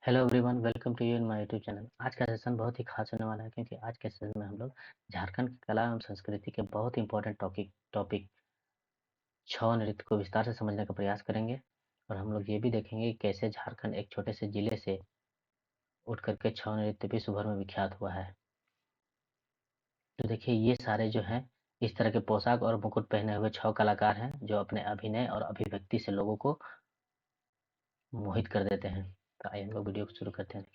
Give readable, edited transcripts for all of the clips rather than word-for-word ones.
Hello everyone, welcome to you in my YouTube channel. आज का session बहुत ही खास होने वाला है क्योंकि आज के सेशन में हम लोग झारखंड की कला एवं संस्कृति के बहुत ही इंपॉर्टेंट टॉपिक छऊ नृत्य को विस्तार से समझने का प्रयास करेंगे। और हम लोग ये भी देखेंगे कि कैसे झारखंड एक छोटे से जिले से उठ करके छऊ नृत्य विश्व भर में विख्यात हुआ है। तो देखिए, ये सारे जो हैं इस तरह के पोशाक और मुकुट पहने हुए छऊ कलाकार हैं जो अपने अभिनय और अभिव्यक्ति से लोगों को मोहित कर देते हैं। तो आइए हम लोग वीडियो को शुरू करते हैं।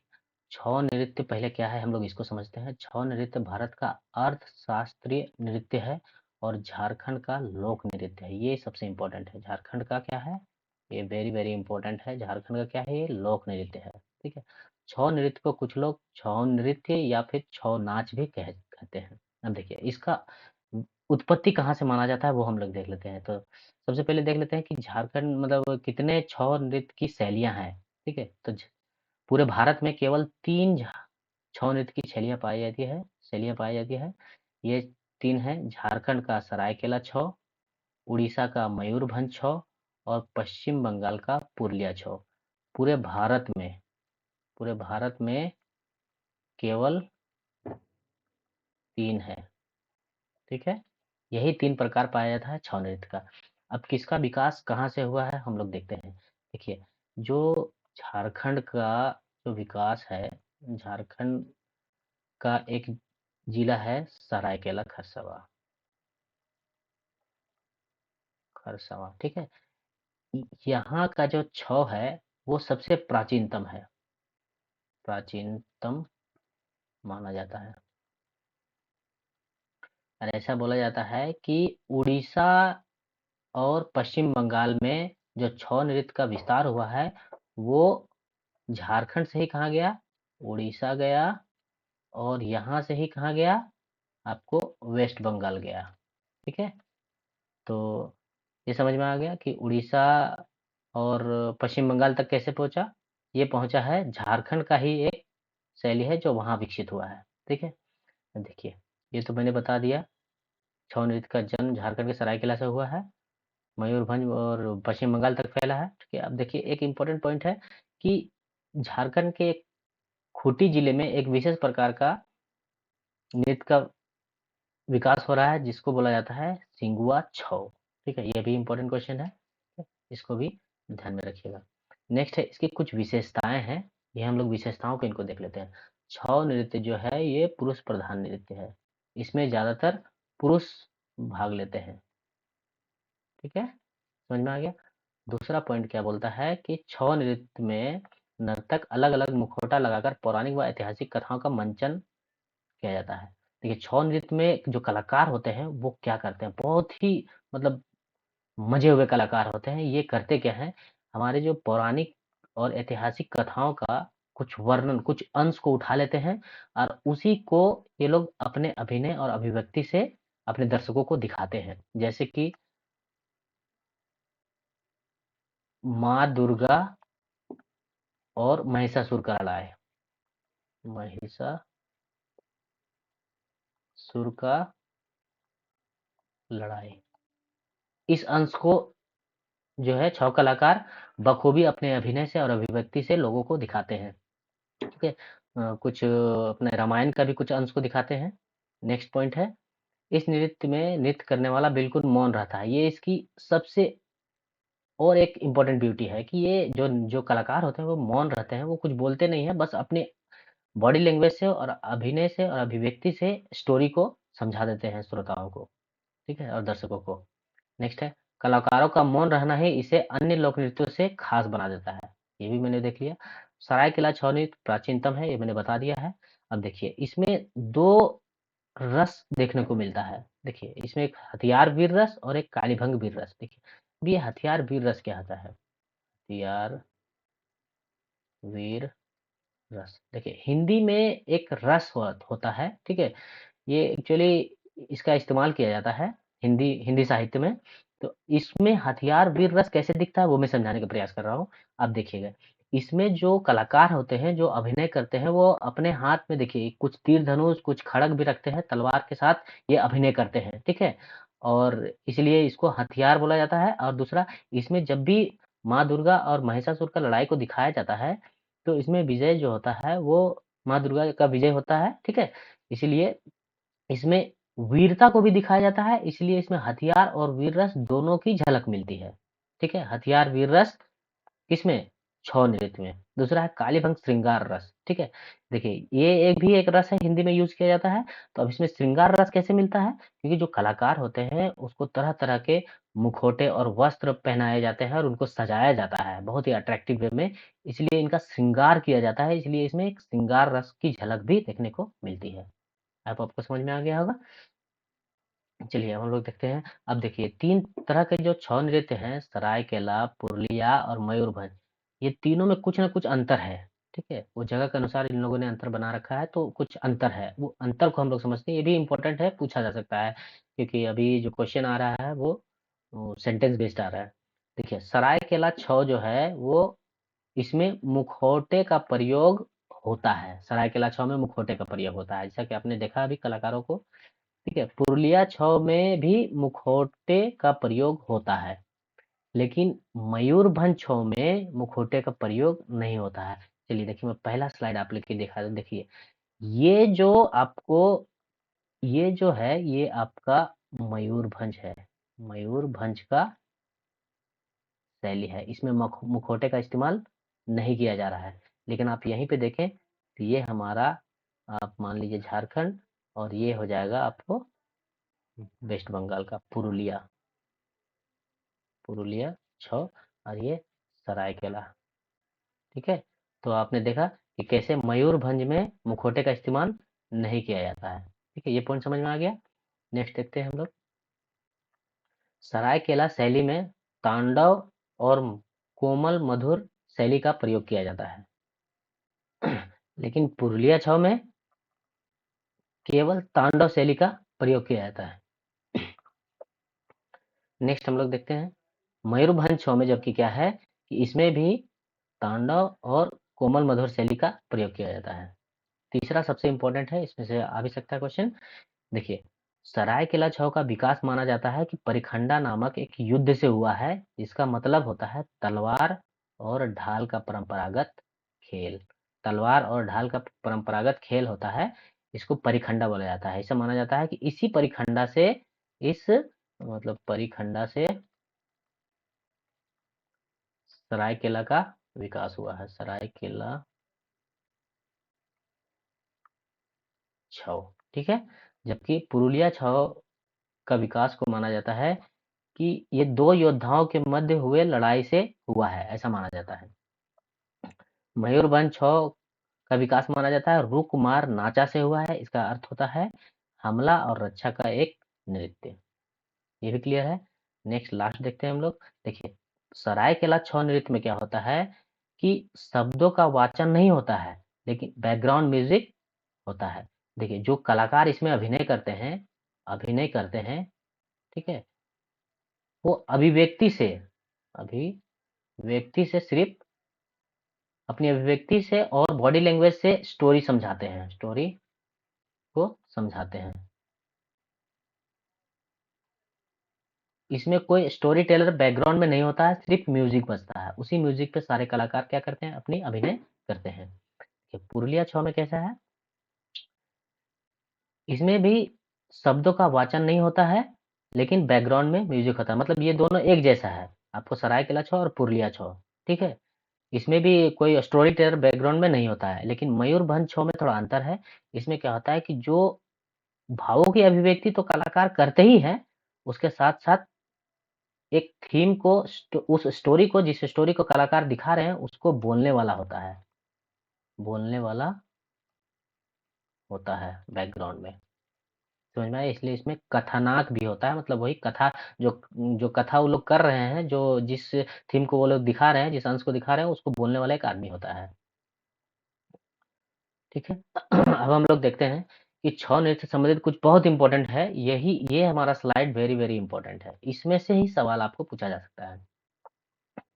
छऊ नृत्य पहले क्या है, हम लोग इसको समझते हैं। छऊ नृत्य भारत का अर्थशास्त्रीय नृत्य है और झारखंड का लोक नृत्य है। ये सबसे इम्पोर्टेंट है। झारखंड का क्या है, ये वेरी वेरी इंपॉर्टेंट है। झारखंड का क्या है, ये लोक नृत्य है। ठीक है। छऊ नृत्य को कुछ लोग छऊ नृत्य या फिर छऊ नाच भी कहते हैं। अब देखिए, इसका उत्पत्ति कहाँ से माना जाता है वो हम लोग देख लेते हैं। तो सबसे पहले देख लेते हैं कि झारखंड मतलब कितने छऊ नृत्य की शैलियाँ हैं। ठीक है। तो पूरे भारत में केवल 3 छऊ नृत्य की शैलियाँ पाई जाती है। ये 3 हैं: झारखंड का सरायकेला छऊ, उड़ीसा का मयूरभंज छऊ और पश्चिम बंगाल का पुरुलिया छऊ। पूरे भारत में पूरे भारत में केवल 3 है। ठीक है। यही 3 प्रकार पाया जाता है छऊ नृत्य का। अब किसका विकास कहाँ से हुआ है हम लोग देखते हैं। देखिए, जो झारखंड का जो विकास है, झारखंड का एक जिला है सरायकेला खरसावां। ठीक है। यहाँ का जो छौ है वो सबसे प्राचीनतम है, प्राचीनतम माना जाता है। और ऐसा बोला जाता है कि उड़ीसा और पश्चिम बंगाल में जो छौ नृत्य का विस्तार हुआ है वो झारखंड से ही कहाँ गया, उड़ीसा गया, और यहाँ से ही कहाँ गया, आपको वेस्ट बंगाल गया। ठीक है। तो ये समझ में आ गया कि उड़ीसा और पश्चिम बंगाल तक कैसे पहुंचा। ये पहुंचा है, झारखंड का ही एक शैली है जो वहां विकसित हुआ है। ठीक है। देखिए, ये तो मैंने बता दिया। छऊ नृत्य का जन्म झारखंड के सरायकेला से हुआ है, मयूरभंज और पश्चिम बंगाल तक फैला है। ठीक है। अब देखिए, एक इम्पोर्टेंट पॉइंट है कि झारखंड के एक खूंटी जिले में एक विशेष प्रकार का नृत्य का विकास हो रहा है जिसको बोला जाता है सिंगुआ छऊ। ठीक है। ये भी इम्पोर्टेंट क्वेश्चन है, इसको भी ध्यान में रखिएगा। नेक्स्ट है, इसकी कुछ विशेषताएं हैं। ये हम लोग विशेषताओं को इनको देख लेते हैं। छऊ नृत्य जो है ये पुरुष प्रधान नृत्य है। इसमें ज्यादातर पुरुष भाग लेते हैं। ठीक है, समझ में आ गया। दूसरा पॉइंट क्या बोलता है कि छऊ नृत्य में नर्तक अलग अलग मुखौटा लगाकर पौराणिक व ऐतिहासिक कथाओं का मंचन किया जाता है। देखिए, छऊ नृत्य में जो कलाकार होते हैं वो क्या करते हैं, बहुत ही मतलब मजे हुए कलाकार होते हैं। ये करते क्या हैं, हमारे जो पौराणिक और ऐतिहासिक कथाओं का कुछ वर्णन, कुछ अंश को उठा लेते हैं और उसी को ये लोग अपने अभिनय और अभिव्यक्ति से अपने दर्शकों को दिखाते हैं। जैसे कि माँ दुर्गा और महिषासुर का लड़ाई, महिषासुर का लड़ाई, इस अंश को जो है छौ कलाकार बखूबी अपने अभिनय से और अभिव्यक्ति से लोगों को दिखाते हैं। ठीक है। कुछ अपने रामायण का भी कुछ अंश को दिखाते हैं। नेक्स्ट पॉइंट है, इस नृत्य में नृत्य करने वाला बिल्कुल मौन रहता है। ये इसकी सबसे और एक इम्पोर्टेंट ब्यूटी है कि ये जो जो कलाकार होते हैं वो मौन रहते हैं, वो कुछ बोलते नहीं है, बस अपनी बॉडी लैंग्वेज से और अभिनय से और अभिव्यक्ति से स्टोरी को समझा देते हैं श्रोताओं को। ठीक है, और दर्शकों को। नेक्स्ट है, कलाकारों का मौन रहना ही इसे अन्य लोक नृत्यों से खास बना देता है। ये भी मैंने देख लिया। सरायकेला छऊ नृत्य प्राचीनतम है, ये मैंने बता दिया है। अब देखिए, इसमें 2 रस देखने को मिलता है। देखिए, इसमें एक हथियार वीर रस और एक कालीभंग वीर रस। देखिए, अब ये हथियार वीर रस क्या होता है, हथियार वीर रस। देखिए, हिंदी में एक रस होता है। ठीक है। ये एक्चुअली इसका इस्तेमाल किया जाता है हिंदी हिंदी साहित्य में। तो इसमें हथियार वीर रस कैसे दिखता है वो मैं समझाने का प्रयास कर रहा हूँ। आप देखिएगा, इसमें जो कलाकार होते हैं जो अभिनय करते हैं वो अपने हाथ में देखिए कुछ तीर धनुष कुछ खड़ग भी रखते हैं, तलवार के साथ ये अभिनय करते हैं। ठीक है। और इसलिए इसको हथियार बोला जाता है। और दूसरा, इसमें जब भी माँ दुर्गा और महिषासुर का लड़ाई को दिखाया जाता है तो इसमें विजय जो होता है वो माँ दुर्गा का विजय होता है, ठीक है? इसीलिए इसमें वीरता को भी दिखाया जाता है, इसलिए इसमें हथियार और वीर रस दोनों की झलक मिलती है, ठीक है? हथियार वीर रस किसमें? छौ नृत्य में। दूसरा है कालीभंग श्रृंगार रस, ठीक है? देखिए ये एक भी एक रस है, हिंदी में यूज किया जाता है। तो अब इसमें श्रृंगार रस कैसे मिलता है? क्योंकि जो कलाकार होते हैं उसको तरह तरह के मुखौटे और वस्त्र पहनाए जाते हैं और उनको सजाया जाता है बहुत ही अट्रैक्टिव वे में, इसलिए इनका श्रृंगार किया जाता है, इसलिए इसमें एक श्रृंगार रस की झलक भी देखने को मिलती है। आपको समझ में आ गया होगा। चलिए हम लोग देखते हैं। अब देखिए 3 तरह के जो छौ नृत्य हैं, सरायकेला, पुरुलिया और मयूरभंज, ये तीनों में कुछ न कुछ अंतर है, ठीक है? वो जगह के अनुसार इन लोगों ने अंतर बना रखा है, तो कुछ अंतर है। वो अंतर को हम लोग समझते हैं, ये भी इम्पोर्टेंट है, पूछा जा सकता है, क्योंकि अभी जो क्वेश्चन आ रहा है वो सेंटेंस बेस्ड आ रहा है। देखिए सरायकेला छौ जो है वो इसमें मुखौटे का प्रयोग होता है, सरायकेला छौ में मुखौटे का प्रयोग होता है, जैसा कि आपने देखा अभी कलाकारों को, ठीक है? पुरुलिया छौ में भी मुखौटे का प्रयोग होता है, लेकिन मयूरभंज छौ में मुखौटे का प्रयोग नहीं होता है। चलिए देखिए मैं पहला स्लाइड आप लेके दिखा दूं, देखिए ये जो आपको ये जो है ये आपका मयूरभंज है, मयूरभंज का शैली है, इसमें मुखौटे का इस्तेमाल नहीं किया जा रहा है। लेकिन आप यहीं पे देखें तो ये हमारा, आप मान लीजिए झारखंड, और ये हो जाएगा आपको वेस्ट बंगाल का पुरुलिया, पुरुलिया छौ, और ये सरायकेला, ठीक है? तो आपने देखा कि कैसे मयूरभंज में मुखौटे का इस्तेमाल नहीं किया जाता है, ठीक है? ये पॉइंट समझ में आ गया। नेक्स्ट देखते हैं हम लोग। सरायकेला शैली में तांडव और कोमल मधुर शैली का प्रयोग किया जाता है, लेकिन पुरुलिया छाव में केवल तांडव शैली का प्रयोग किया जाता है। नेक्स्ट हम लोग देखते हैं मयूरभंज छाव में, जबकि क्या है कि इसमें भी तांडव और कोमल मधुर शैली का प्रयोग किया जाता है। तीसरा सबसे इंपॉर्टेंट है, इसमें से आ भी सकता है क्वेश्चन। देखिए सरायकेला छाव का विकास माना जाता है कि परिखंडा नामक एक युद्ध से हुआ है, जिसका मतलब होता है तलवार और ढाल का परंपरागत खेल। तलवार और ढाल का परंपरागत खेल होता है, इसको परिखंडा बोला जाता है। ऐसा माना जाता है कि इसी परिखंडा से, इस मतलब परिखंडा से सरायकेला का विकास हुआ है, सरायकेला छाव, ठीक है? जबकि पुरुलिया छाव का विकास को माना जाता है कि ये दो योद्धाओं के मध्य हुए लड़ाई से हुआ है, ऐसा माना जाता है। मयूरभंज छौ का विकास माना जाता है रुकमार नाचा से हुआ है, इसका अर्थ होता है हमला और रक्षा का एक नृत्य। ये भी क्लियर है। नेक्स्ट लास्ट देखते हैं हम लोग। देखिए सरायकेला छौ नृत्य में क्या होता है कि शब्दों का वाचन नहीं होता है, लेकिन बैकग्राउंड म्यूजिक होता है। देखिए जो कलाकार इसमें अभिनय करते हैं, ठीक है, वो अभिव्यक्ति से सिर्फ अपनी अभिव्यक्ति से और बॉडी लैंग्वेज से स्टोरी को समझाते हैं। इसमें कोई स्टोरी टेलर बैकग्राउंड में नहीं होता है, सिर्फ म्यूजिक बजता है, उसी म्यूजिक पे सारे कलाकार क्या करते हैं, अपनी अभिनय करते हैं। पुरुलिया छौ में कैसा है, इसमें भी शब्दों का वाचन नहीं होता है, लेकिन बैकग्राउंड में म्यूजिक होता है, मतलब ये दोनों एक जैसा है, आपको सरायकेला छौ और पुरुलिया छौ, ठीक है? इसमें भी कोई स्टोरी टेलर बैकग्राउंड में नहीं होता है, लेकिन मयूरभंज छौ में थोड़ा अंतर है। इसमें क्या होता है कि जो भावों की अभिव्यक्ति तो कलाकार करते ही हैं, उसके साथ साथ एक थीम को, उस स्टोरी को, जिस स्टोरी को कलाकार दिखा रहे हैं उसको बोलने वाला होता है बैकग्राउंड में, समझ में आया? इसलिए इसमें कथानाक भी होता है, मतलब वही कथा, जो जो कथा वो लोग कर रहे हैं, जो जिस थीम को वो लोग दिखा रहे हैं, जिस अंश को दिखा रहे हैं, उसको बोलने वाला एक आदमी होता है, ठीक है? अब हम लोग देखते हैं कि छौ नृत्य से संबंधित कुछ बहुत इंपॉर्टेंट है, ये हमारा स्लाइड वेरी वेरी इंपॉर्टेंट है, इसमें से ही सवाल आपको पूछा जा सकता है।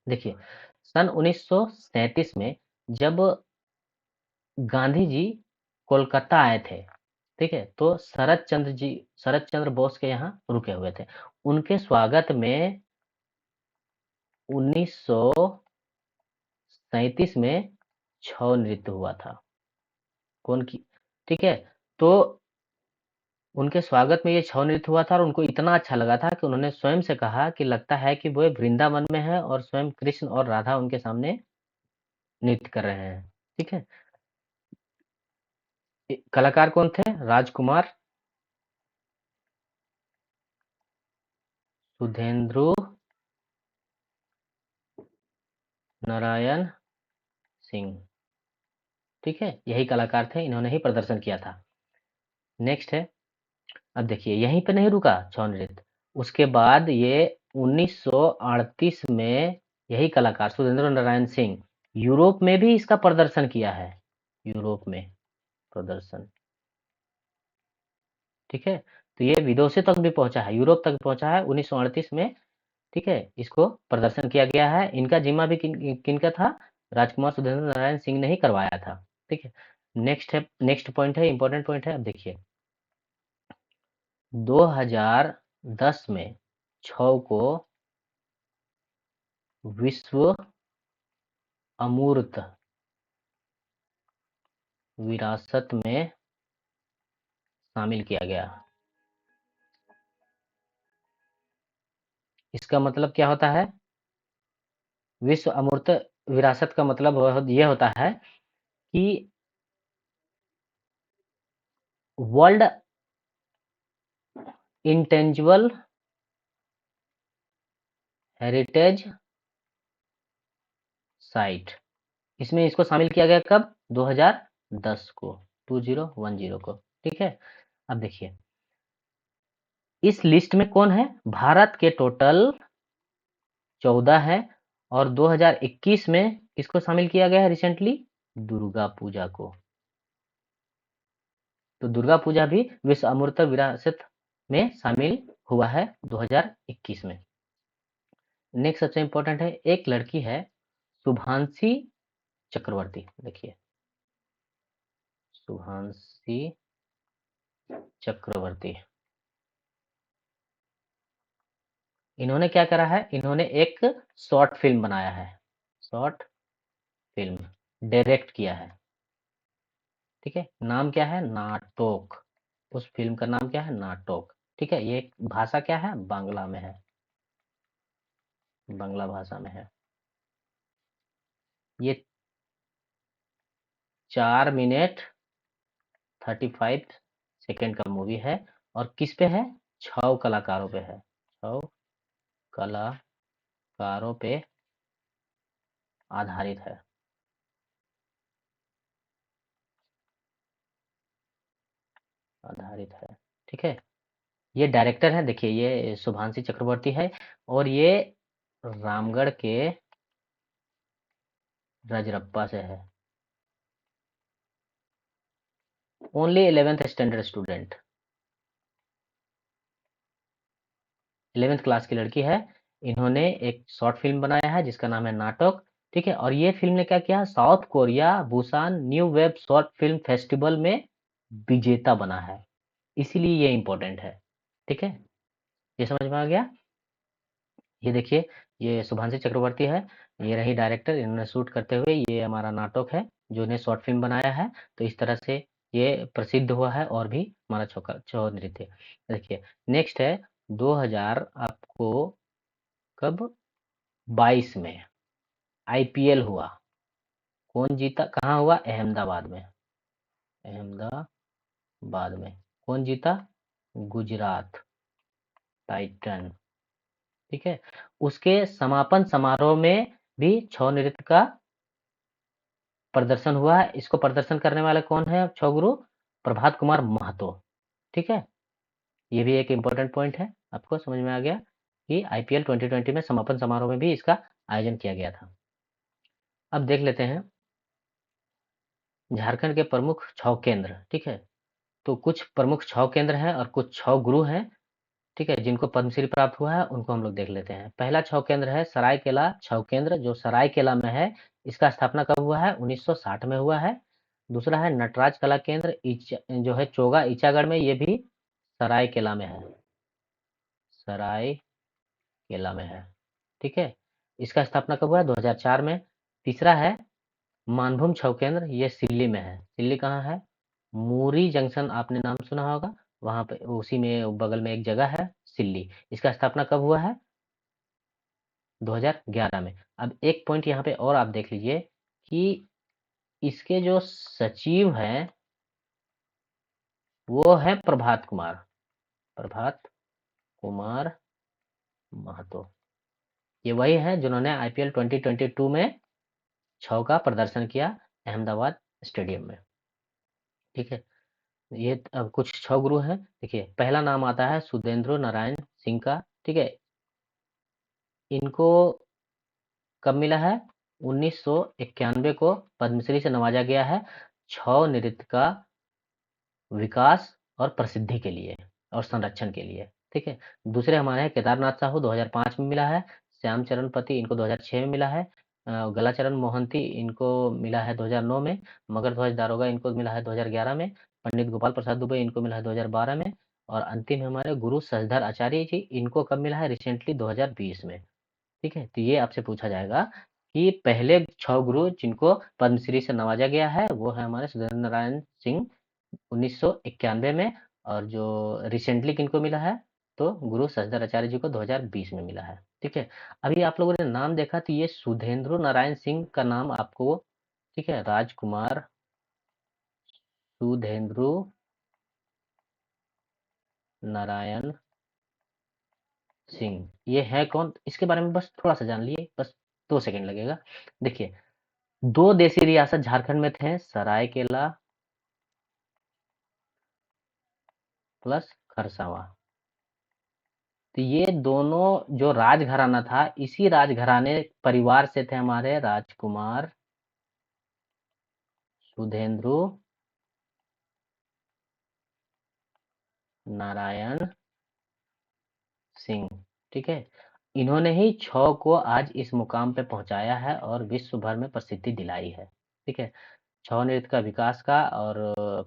देखिए सन 1937 में जब गांधी जी कोलकाता आए थे, ठीक है, तो शरद चंद्र बोस के यहाँ रुके हुए थे। उनके स्वागत में 1937 में छौ नृत्य हुआ था। कौन की? ठीक है, तो उनके स्वागत में ये छौ नृत्य हुआ था और उनको इतना अच्छा लगा था कि उन्होंने स्वयं से कहा कि लगता है कि वो वृंदावन में है और स्वयं कृष्ण और राधा उनके सामने नृत्य कर रहे हैं। ठीक है, कलाकार कौन थे? राजकुमार, सुधेंद्र नारायण सिंह। ठीक है, यही कलाकार थे, इन्होंने ही प्रदर्शन किया था। नेक्स्ट है, अब देखिए यहीं पे नहीं रुका छौ नृत्य, उसके बाद ये 1938 में यही कलाकार सुधेंद्र नारायण सिंह यूरोप में भी इसका प्रदर्शन किया है। यूरोप में प्रदर्शन, ठीक है, तो ये विदेशों तक भी पहुंचा है, यूरोप तक पहुंचा है 1938 में। ठीक है, इसको प्रदर्शन किया गया है। इनका जिम्मा भी किनका था? राजकुमार सुधेंद्र नारायण सिंह ने ही करवाया था। ठीक है, नेक्स्ट है, नेक्स्ट पॉइंट है, इंपॉर्टेंट पॉइंट है। अब देखिए 2010 में छौ को विश्व अमूर्त विरासत में शामिल किया गया। इसका मतलब क्या होता है? विश्व अमूर्त विरासत का मतलब ये होता है कि वर्ल्ड इंटेंजिबल हेरिटेज साइट, इसमें इसको शामिल किया गया कब? 2010 को, 2010 को। ठीक है, अब देखिए इस लिस्ट में कौन है? भारत के टोटल 14 है और 2021 में किसको शामिल किया गया है रिसेंटली? दुर्गा पूजा को। तो दुर्गा पूजा भी विश्व अमूर्त विरासत में शामिल हुआ है 2021 में। नेक्स्ट सबसे इंपॉर्टेंट है, एक लड़की है शुभांशी चक्रवर्ती। देखिए शुभांशी चक्रवर्ती, इन्होंने क्या करा है? इन्होंने एक शॉर्ट फिल्म बनाया है, शॉर्ट फिल्म डायरेक्ट किया है। ठीक है, नाम क्या है? नाटक। उस फिल्म का नाम क्या है? नाटक। ठीक है, ये भाषा क्या है? बांग्ला में है, बांग्ला भाषा में है। ये 4 मिनट 35 सेकेंड का मूवी है और किस पे है? 6 कलाकारों पे है, 6 कलाकारों पे आधारित है, आधारित है। ठीक है, ये डायरेक्टर है, देखिए ये शुभांशी चक्रवर्ती है और ये रामगढ़ के रजरप्पा से है। Only 11th standard student, 11th class की लड़की है। इन्होंने एक शॉर्ट फिल्म बनाया है जिसका नाम है नाटक। ठीक है, और ये फिल्म ने क्या किया? South Korea Busan new web short film festival में विजेता बना है, इसीलिए ये इंपॉर्टेंट है। ठीक है, ये समझ में आ गया? ये देखिए, ये शुभांशी चक्रवर्ती है, ये रही डायरेक्टर, इन्होंने शूट करते हुए ये हमारा नाटक है जो इन्हें शॉर्ट फिल्म बनाया है। तो इस तरह से ये प्रसिद्ध हुआ है और भी हमारा छौ नृत्य। देखिए नेक्स्ट है 2000 आपको कब? 22 में आईपीएल हुआ। कौन जीता? कहाँ हुआ? अहमदाबाद में, अहमदाबाद में। कौन जीता? गुजरात टाइटन। ठीक है, उसके समापन समारोह में भी छौ नृत्य का प्रदर्शन हुआ है। इसको प्रदर्शन करने वाले कौन है? छौ गुरु प्रभात कुमार महतो। ठीक है, ये भी एक इंपॉर्टेंट पॉइंट है। आपको समझ में आ गया कि आईपीएल 2020 में समापन समारोह में भी इसका आयोजन किया गया था। अब देख लेते हैं झारखंड के प्रमुख छौ केंद्र। ठीक है, तो कुछ प्रमुख छौ केंद्र हैं और कुछ छौ गुरु हैं। ठीक है, जिनको पद्मश्री प्राप्त हुआ है उनको हम लोग देख लेते हैं। पहला छौ केंद्र है सरायकेला छौ केंद्र, जो सरायकेला में है। इसका स्थापना कब हुआ है? 1960 में हुआ है। दूसरा है नटराज कला केंद्र जो है चोगा ईचागढ़ में, ये भी सरायकेला में है, सरायकेला में है। ठीक है, इसका स्थापना कब हुआ है? 2004 में। तीसरा है मानभूम छऊ केंद्र ये सिल्ली में है। सिल्ली कहाँ है? मूरी जंक्शन आपने नाम सुना होगा, वहाँ पे उसी में बगल में एक जगह है सिल्ली। इसका स्थापना कब हुआ है? 2011 में। अब एक पॉइंट यहाँ पे और आप देख लीजिए कि इसके जो सचिव हैं वो है प्रभात कुमार। प्रभात कुमार महतो। ये वही हैं जिन्होंने आईपीएल 2022 में छौ का प्रदर्शन किया अहमदाबाद स्टेडियम में। ठीक है, ये अब कुछ छह गुरु हैं। देखिए, पहला नाम आता है सुधेंद्र नारायण सिंह का। ठीक है, इनको कब मिला है? 1991 को पद्मश्री से नवाजा गया है छौ नृत्य का विकास और प्रसिद्धि के लिए और संरक्षण के लिए। ठीक है, दूसरे हमारे हैं केदारनाथ साहू, 2005 में मिला है। श्याम चरण पति इनको 2006 में मिला है। गलाचरण मोहंती इनको मिला है 2009 में। मगर ध्वज दारोगा इनको मिला है 2011 में। पंडित गोपाल प्रसाद दुबे इनको मिला है 2012 में। और अंतिम हमारे गुरु सजधर आचार्य जी, इनको कब मिला है? रिसेंटली 2020 में। ठीक है, तो ये आपसे पूछा जाएगा कि पहले छह गुरु जिनको पद्मश्री से नवाजा गया है वो है हमारे सुरेंद्र नारायण सिंह 1991 में। और जो रिसेंटली किनको मिला है? तो गुरु सचदर आचार्य जी को 2020 में मिला है। ठीक है, अभी आप लोगों ने नाम देखा तो ये सुधेंद्र नारायण सिंह का नाम आपको, ठीक है, राजकुमार सुधेंद्र नारायण सिंह, ये है कौन? इसके बारे में बस थोड़ा सा जान लिए, बस 2 सेकंड लगेगा। देखिए, दो देशी रियासत झारखंड में थे, सरायकेला प्लस खरसावां। तो ये दोनों जो राजघराना था, इसी राजघराने परिवार से थे हमारे राजकुमार सुधेंद्र नारायण सिंह। ठीक है, इन्होंने ही छौ को आज इस मुकाम पे पहुंचाया है और विश्व भर में प्रसिद्धि दिलाई है। ठीक है, छौ नृत्य का विकास का और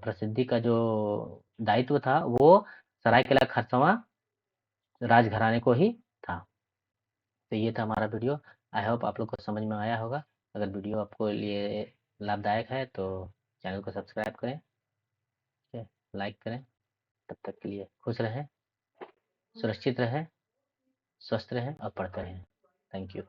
प्रसिद्धि का जो दायित्व था वो सरायकेला खरसावां राजघराने को ही था। तो ये था हमारा वीडियो। आई होप आप लोग को समझ में आया होगा। अगर वीडियो आपको लिए लाभदायक है तो चैनल को सब्सक्राइब करें, ठीक है, लाइक करें। तब तक के लिए खुश रहें, सुरक्षित रहें, स्वस्थ रहें और पढ़ते रहें। Thank you.